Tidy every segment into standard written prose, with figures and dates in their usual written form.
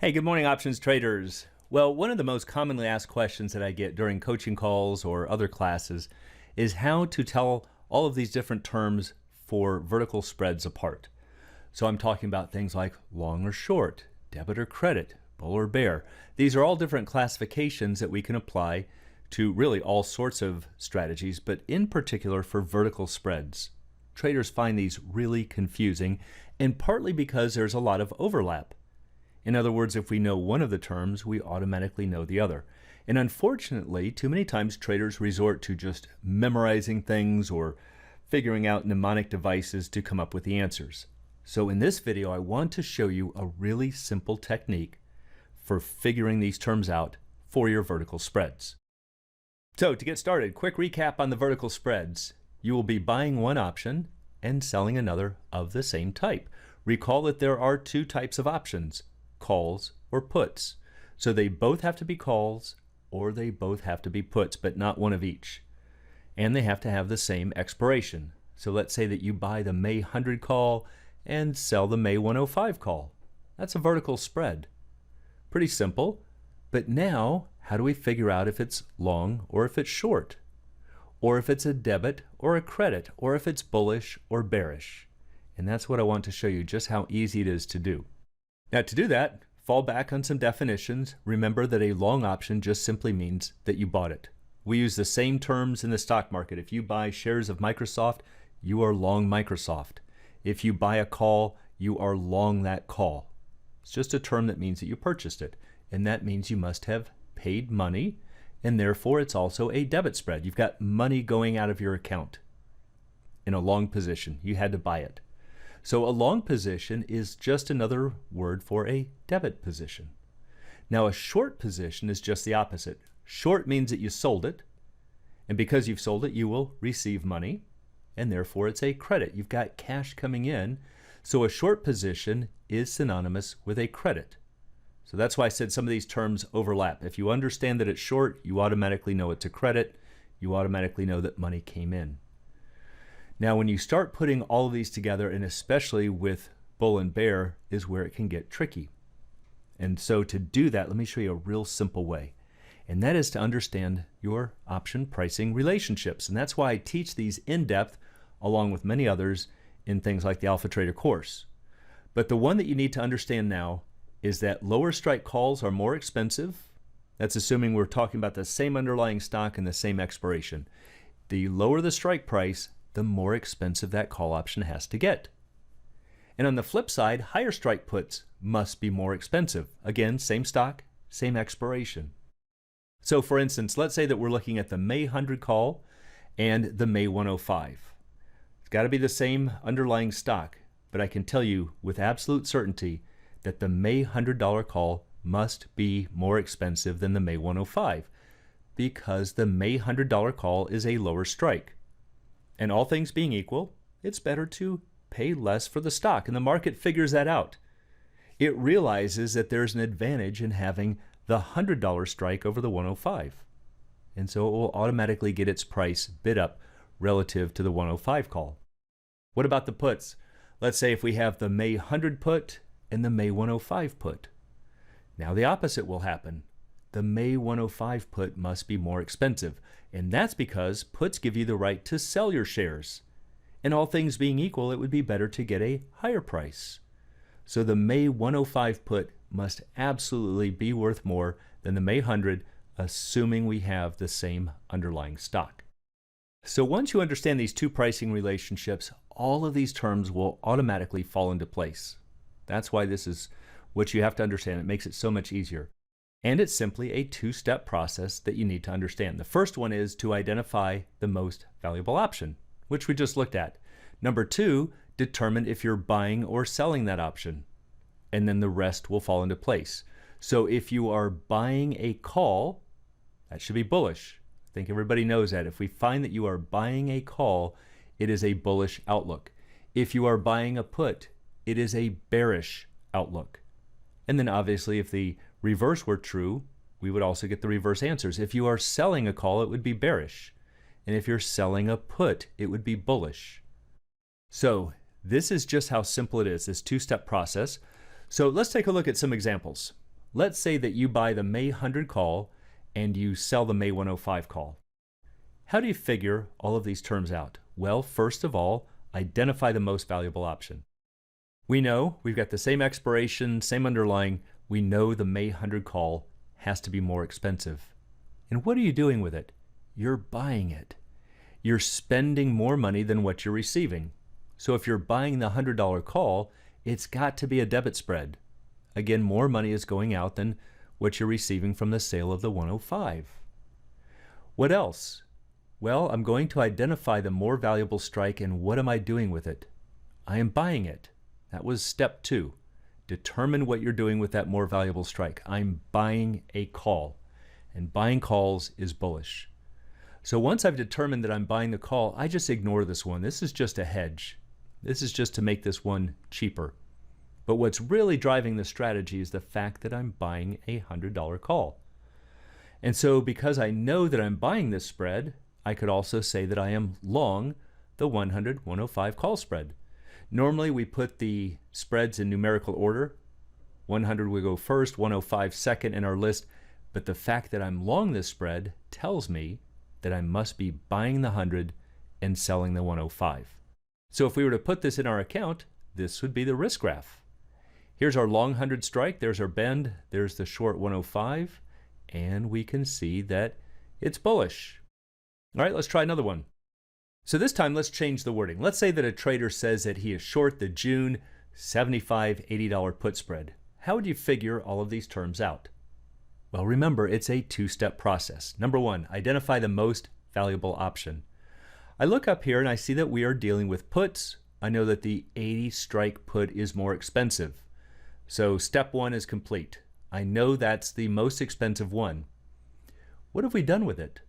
Hey, good morning, options traders. Well, one of the most commonly asked questions that I get during coaching calls or other classes is how to tell all of these different terms for vertical spreads apart. So I'm talking about things like long or short, debit or credit, bull or bear. These are all different classifications that we can apply to really all sorts of strategies, but in particular for vertical spreads. Traders find these really confusing, and partly because there's a lot of overlap. In other words, if we know one of the terms, we automatically know the other. And unfortunately, too many times traders resort to just memorizing things or figuring out mnemonic devices to come up with the answers. So in this video, I want to show you a really simple technique for figuring these terms out for your vertical spreads. So to get started, quick recap on the vertical spreads. You will be buying one option and selling another of the same type. Recall that there are two types of options: calls or puts. So they both have to be calls or they both have to be puts, but not one of each. And they have to have the same expiration. So let's say that you buy the May 100 call and sell the May 105 call. That's a vertical spread. Pretty simple. But now, how do we figure out if it's long or if it's short? Or if it's a debit or a credit, or if it's bullish or bearish? And that's what I want to show you, just how easy it is to do. Now to do that, fall back on some definitions. Remember that a long option just simply means that you bought it. We use the same terms in the stock market. If you buy shares of Microsoft, you are long Microsoft. If you buy a call, you are long that call. It's just a term that means that you purchased it. And that means you must have paid money, and therefore it's also a debit spread. You've got money going out of your account in a long position. You had to buy it. So a long position is just another word for a debit position. Now a short position is just the opposite. Short means that you sold it, and because you've sold it, you will receive money, and therefore it's a credit. You've got cash coming in, so a short position is synonymous with a credit. So that's why I said some of these terms overlap. If you understand that it's short, you automatically know it's a credit. You automatically know that money came in. Now, when you start putting all of these together, and especially with bull and bear, is where it can get tricky. And so to do that, let me show you a real simple way. And that is to understand your option pricing relationships. And that's why I teach these in depth, along with many others, in things like the Alpha Trader course. But the one that you need to understand now is that lower strike calls are more expensive. That's assuming we're talking about the same underlying stock and the same expiration. The lower the strike price, the more expensive that call option has to get. And on the flip side, higher strike puts must be more expensive. Again, same stock, same expiration. So for instance, let's say that we're looking at the May 100 call and the May 105. It's got to be the same underlying stock, but I can tell you with absolute certainty that the May $100 call must be more expensive than the May 105 because the May $100 call is a lower strike. And all things being equal, it's better to pay less for the stock. And the market figures that out. It realizes that there's an advantage in having the $100 strike over the 105. And so it will automatically get its price bid up relative to the 105 call. What about the puts? Let's say if we have the May 100 put and the May 105 put. Now the opposite will happen. The May 105 put must be more expensive. And that's because puts give you the right to sell your shares. And all things being equal, it would be better to get a higher price. So the May 105 put must absolutely be worth more than the May 100, assuming we have the same underlying stock. So once you understand these two pricing relationships, all of these terms will automatically fall into place. That's why this is what you have to understand. It makes it so much easier. And it's simply a two-step process that you need to understand. The first one is to identify the most valuable option, which we just looked at. Number two, determine if you're buying or selling that option. And then the rest will fall into place. So if you are buying a call, that should be bullish. I think everybody knows that. If we find that you are buying a call, it is a bullish outlook. If you are buying a put, it is a bearish outlook. And then obviously if the reverse were true, we would also get the reverse answers. If you are selling a call, it would be bearish. And if you're selling a put, it would be bullish. So this is just how simple it is, this two-step process. So let's take a look at some examples. let's say that you buy the May 100 call and you sell the May 105 call. How do you figure all of these terms out? Well, first of all, identify the most valuable option. We know we've got the same expiration, same underlying. We know the May 100 call has to be more expensive. And what are you doing with it? You're buying it. You're spending more money than what you're receiving. So if you're buying the $100 call, it's got to be a debit spread. Again, more money is going out than what you're receiving from the sale of the 105. What else? Well, I'm going to identify the more valuable strike, and what am I doing with it? I am buying it. That was step 2. Determine what you're doing with that more valuable strike. I'm buying a call, and buying calls is bullish. So once I've determined that I'm buying the call, I just ignore this one. This is just a hedge. This is just to make this one cheaper. But what's really driving the strategy is the fact that I'm buying a $100 call. And so because I know that I'm buying this spread, I could also say that I am long the 100-105 call spread. Normally we put the spreads in numerical order. 100 will go first, 105 second in our list. But the fact that I'm long this spread tells me that I must be buying the 100 and selling the 105. So if we were to put this in our account, this would be the risk graph. Here's our long 100 strike, there's our bend, there's the short 105, and we can see that it's bullish. All right, let's try another one. So this time, let's change the wording. Let's say that a trader says that he is short the June $75, $80 put spread. How would you figure all of these terms out? Well, remember, it's a 2-step process. Number 1, identify the most valuable option. I look up here and I see that we are dealing with puts. I know that the 80 strike put is more expensive. So step 1 is complete. I know that's the most expensive one. What have we done with it?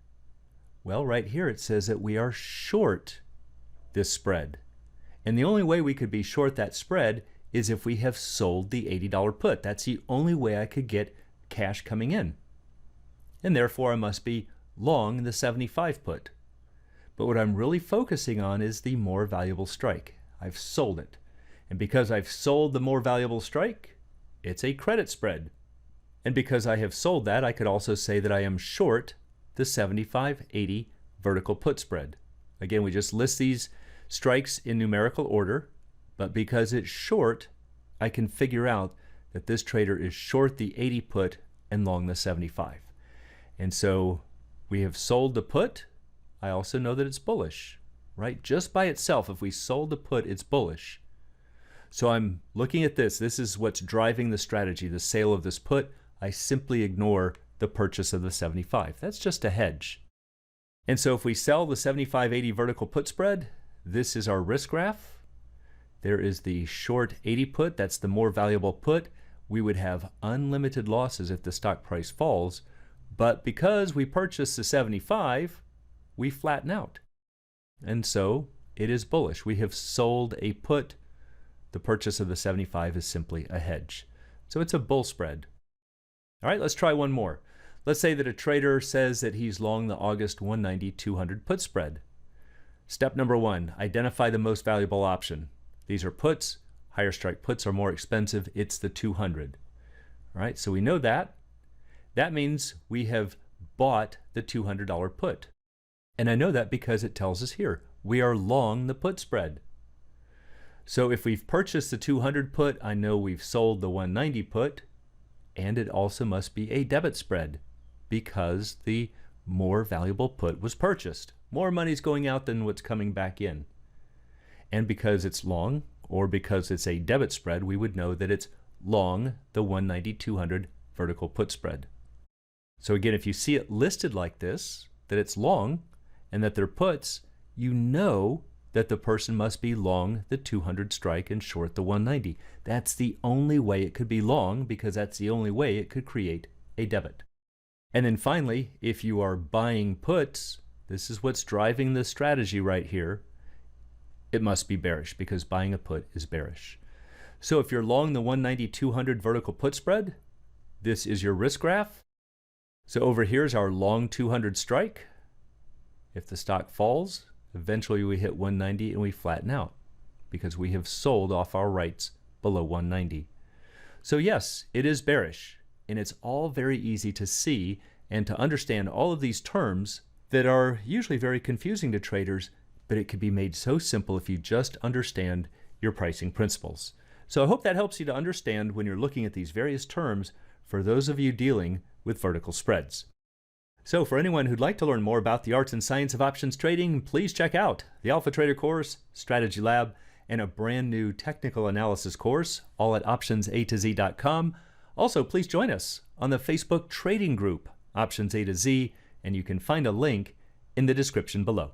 Well, right here it says that we are short this spread. And the only way we could be short that spread is if we have sold the $80 put. That's the only way I could get cash coming in. And therefore I must be long the 75 put. But what I'm really focusing on is the more valuable strike. I've sold it. And because I've sold the more valuable strike, it's a credit spread. And because I have sold that, I could also say that I am short the 75-80 vertical put spread. Again, we just list these strikes in numerical order, but because it's short, I can figure out that this trader is short the 80 put and long the 75. And so we have sold the put. I also know that it's bullish, right? Just by itself, if we sold the put, it's bullish. So I'm looking at this. This is what's driving the strategy, the sale of this put. I simply ignore the purchase of the 75. That's just a hedge. And so if we sell the 75-80 vertical put spread, this is our risk graph. There is the short 80 put. That's the more valuable put. We would have unlimited losses if the stock price falls. But because we purchased the 75, we flatten out. And so it is bullish. We have sold a put. The purchase of the 75 is simply a hedge. So it's a bull spread. All right, let's try one more. Let's say that a trader says that he's long the August 190-200 put spread. Step number 1, identify the most valuable option. These are puts. Higher strike puts are more expensive. It's the 200. All right, so we know that. That means we have bought the $200 put. And I know that because it tells us here, we are long the put spread. So if we've purchased the 200 put, I know we've sold the 190 put, and it also must be a debit spread because the more valuable put was purchased. More money's going out than what's coming back in. And because it's long, or because it's a debit spread, we would know that it's long the 190-200 vertical put spread. So again, if you see it listed like this, that it's long and that they're puts, you know that the person must be long the 200 strike and short the 190. That's the only way it could be long because that's the only way it could create a debit. And then finally, if you are buying puts, this is what's driving the strategy right here. It must be bearish because buying a put is bearish. So if you're long the 190-200 vertical put spread, this is your risk graph. So over here is our long 200 strike. If the stock falls, eventually we hit 190 and we flatten out because we have sold off our rights below 190. So yes, it is bearish. and it's all very easy to see and to understand all of these terms that are usually very confusing to traders, but it can be made so simple if you just understand your pricing principles. So I hope that helps you to understand when you're looking at these various terms for those of you dealing with vertical spreads. So for anyone who'd like to learn more about the arts and science of options trading, please check out the Alpha Trader course, Strategy Lab, and a brand new technical analysis course, all at optionsatoz.com. Also, please join us on the Facebook trading group, Options A to Z, and you can find a link in the description below.